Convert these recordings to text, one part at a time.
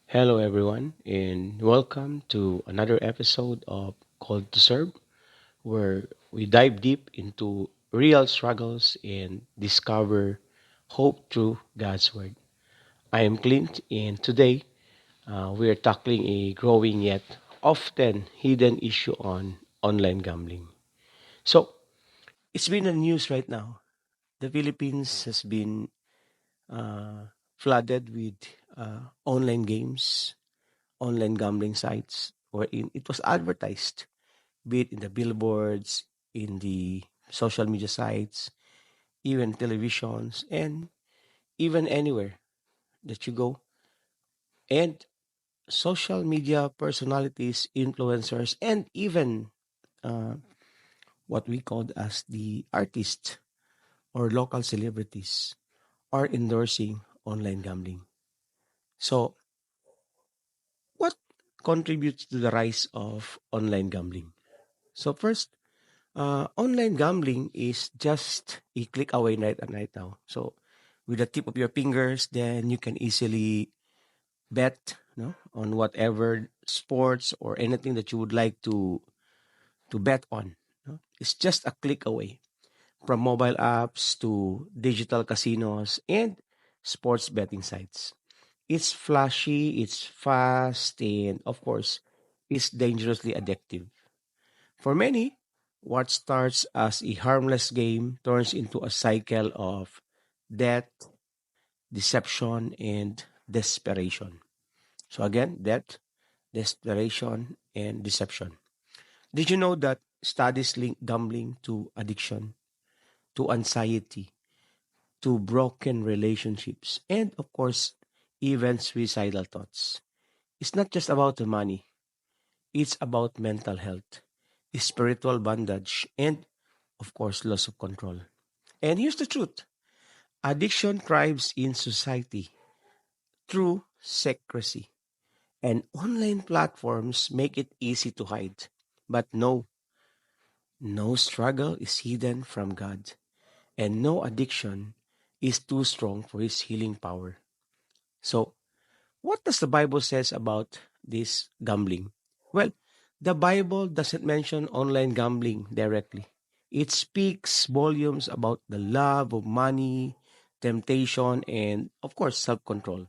Hello, everyone, and welcome to another episode of Called to Serve, where we dive deep into real struggles and discover hope through God's Word. I am Clint, and today we are tackling a growing yet often hidden issue on online gambling. So, it's been in the news right now. The Philippines has been flooded with online games, online gambling sites wherein it was advertised, be it in the billboards, in the social media sites, even televisions, and even anywhere that you go. And social media personalities, influencers, and even uh, what we call as the artists or local celebrities are endorsing online gambling. So, what contributes to the rise of online gambling? So, first, online gambling is just a click away right now. So with the tip of your fingers, then you can easily bet, on whatever sports or anything that you would like to bet on. It's just a click away from mobile apps to digital casinos and sports betting sites. It's flashy, it's fast, and of course, it's dangerously addictive. For many, what starts as a harmless game turns into a cycle of debt, deception, and desperation. So, again, debt, desperation, and deception. Did you know that studies link gambling to addiction, to anxiety, to broken relationships, and of course, even suicidal thoughts? It's not just about the money, it's about mental health, spiritual bondage, and of course, loss of control. And here's the truth: addiction thrives in society through secrecy, and online platforms make it easy to hide. But no struggle is hidden from God, and no addiction is too strong for His healing power. So, what does the Bible says about this gambling? Well, the Bible doesn't mention online gambling directly. It speaks volumes about the love of money, temptation, and of course self-control.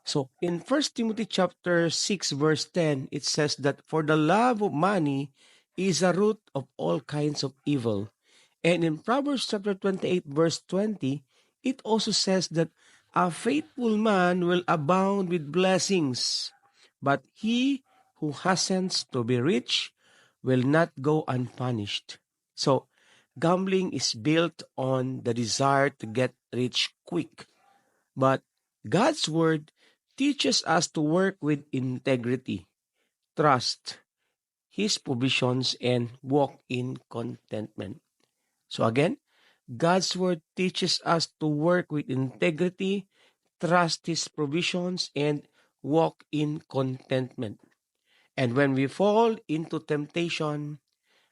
So in First Timothy chapter 6 verse 10, it says that for the love of money is a root of all kinds of evil. And in Proverbs chapter 28 verse 20, it also says that a faithful man will abound with blessings, but he who hastens to be rich will not go unpunished. So gambling is built on the desire to get rich quick, but God's word teaches us to work with integrity, trust His provisions, and walk in contentment. So again, God's word teaches us to work with integrity, trust His provisions, and walk in contentment. And when we fall into temptation,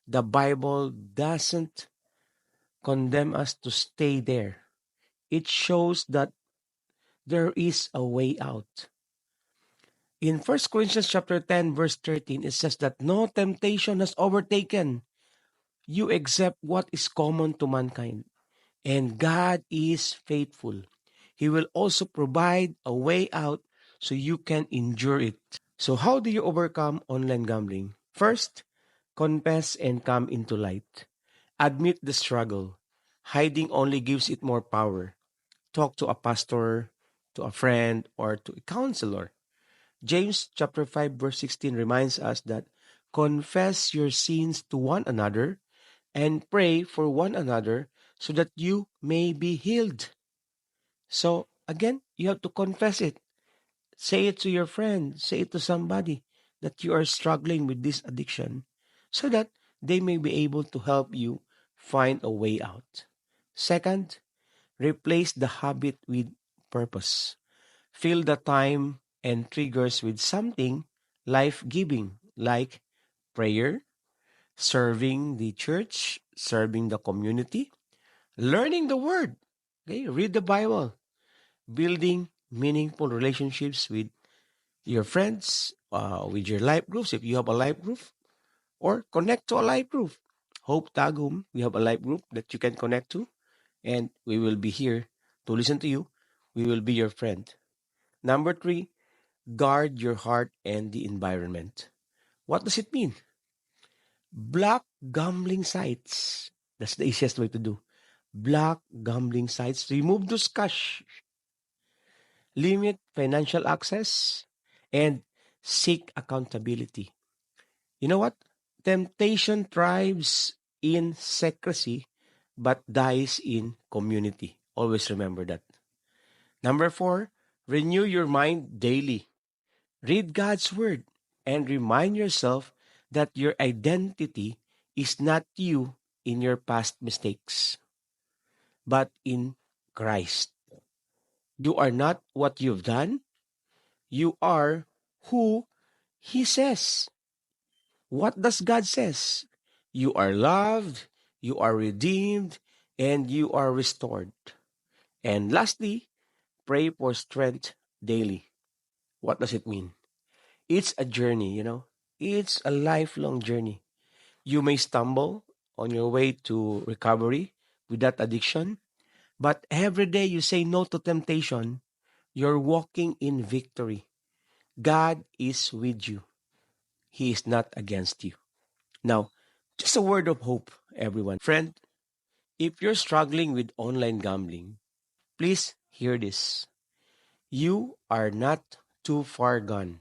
the Bible doesn't condemn us to stay there. It shows that there is a way out. In First Corinthians chapter 10 verse 13, it says that no temptation has overtaken you except what is common to mankind. And God is faithful. He will also provide a way out so you can endure it. So how do you overcome online gambling? First, confess and come into light. Admit the struggle. Hiding only gives it more power. Talk to a pastor, to a friend, or to a counselor. James chapter 5 verse 16 reminds us that confess your sins to one another and pray for one another so that you may be healed. So again, you have to confess it. Say it to your friend, say it to somebody that you are struggling with this addiction so that they may be able to help you find a way out. Second, replace the habit with purpose. Fill the time and triggers with something life giving, like prayer, serving the church, serving the community, learning the word, okay, read the Bible, building meaningful relationships with your friends, with your life groups, if you have a life group, or connect to a life group. Hope Tagum, we have a life group that you can connect to, and we will be here to listen to you. We will be your friend. Number three, guard your heart and the environment. What does it mean? Block gambling sites. That's the easiest way to do. Block gambling sites. Remove those cash. Limit financial access and seek accountability. You know what? Temptation thrives in secrecy but dies in community. Always remember that. Number four, renew your mind daily. Read God's word and remind yourself that your identity is not you in your past mistakes, but in Christ. You are not what you've done. You are who He says. What does God says? You are loved, you are redeemed, and you are restored. And lastly, pray for strength daily. What does it mean? It's a journey, you know. It's a lifelong journey. You may stumble on your way to recovery with that addiction, but every day you say no to temptation, you're walking in victory. God is with you. He is not against you. Now, just a word of hope, everyone. Friend, if you're struggling with online gambling, please hear this. You are not too far gone.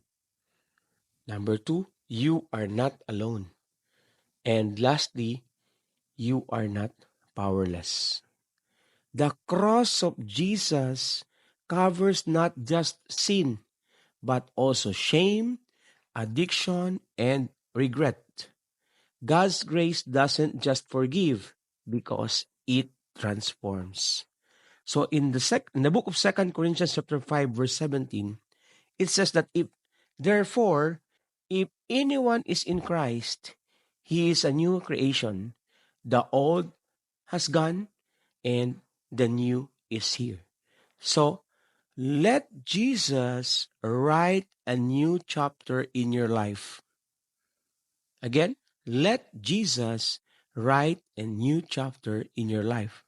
Number two, you are not alone. And lastly, you are not powerless. The cross of Jesus covers not just sin, but also shame, addiction, and regret. God's grace doesn't just forgive because it transforms. So in the book of Second Corinthians chapter 5 verse 17, it says that if therefore if anyone is in Christ, he is a new creation. The old has gone and the new is here. So let Jesus write a new chapter in your life. Again, let Jesus write a new chapter in your life.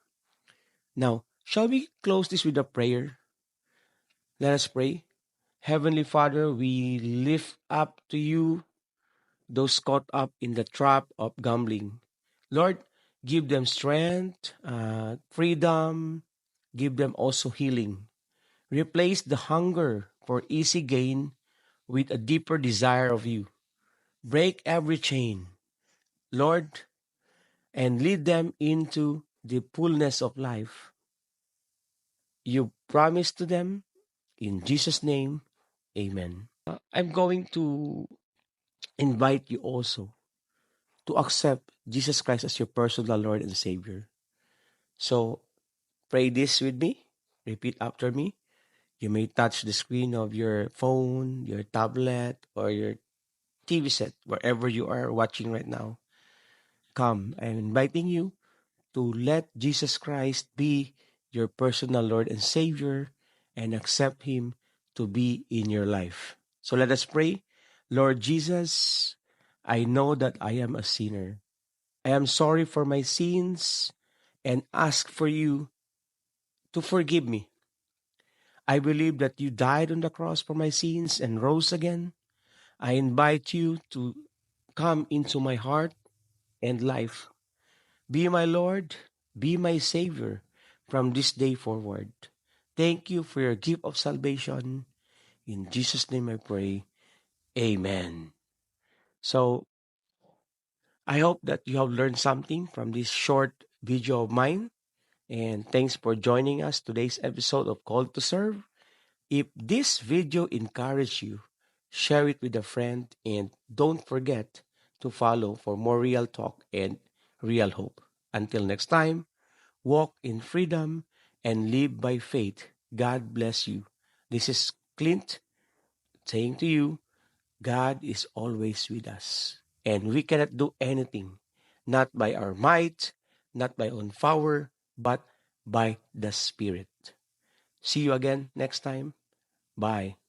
Now, shall we close this with a prayer? Let us pray. Heavenly Father, we lift up to you those caught up in the trap of gambling. Lord, give them strength, freedom, give them also healing. Replace the hunger for easy gain with a deeper desire of you. Break every chain, Lord, and lead them into the fullness of life you promised to them. In Jesus' name, amen. I'm going to invite you also to accept Jesus Christ as your personal Lord and Savior. So pray this with me. Repeat after me. You may touch the screen of your phone, your tablet, or your TV set, wherever you are watching right now. Come, I'm inviting you to let Jesus Christ be your personal Lord and Savior and accept Him to be in your life. So let us pray. Lord Jesus, I know that I am a sinner. I am sorry for my sins and ask for you to forgive me. I believe that you died on the cross for my sins and rose again. I invite you to come into my heart and life. Be my Lord, be my Savior from this day forward. Thank you for your gift of salvation. In Jesus' name I pray. Amen. So, I hope that you have learned something from this short video of mine. And thanks for joining us today's episode of Call to Serve. If this video encouraged you, share it with a friend and don't forget to follow for more real talk and real hope. Until next time, walk in freedom and live by faith. God bless you. This is Clint saying to you, God is always with us. And we cannot do anything, not by our might, not by own power, but by the Spirit. See you again next time. Bye.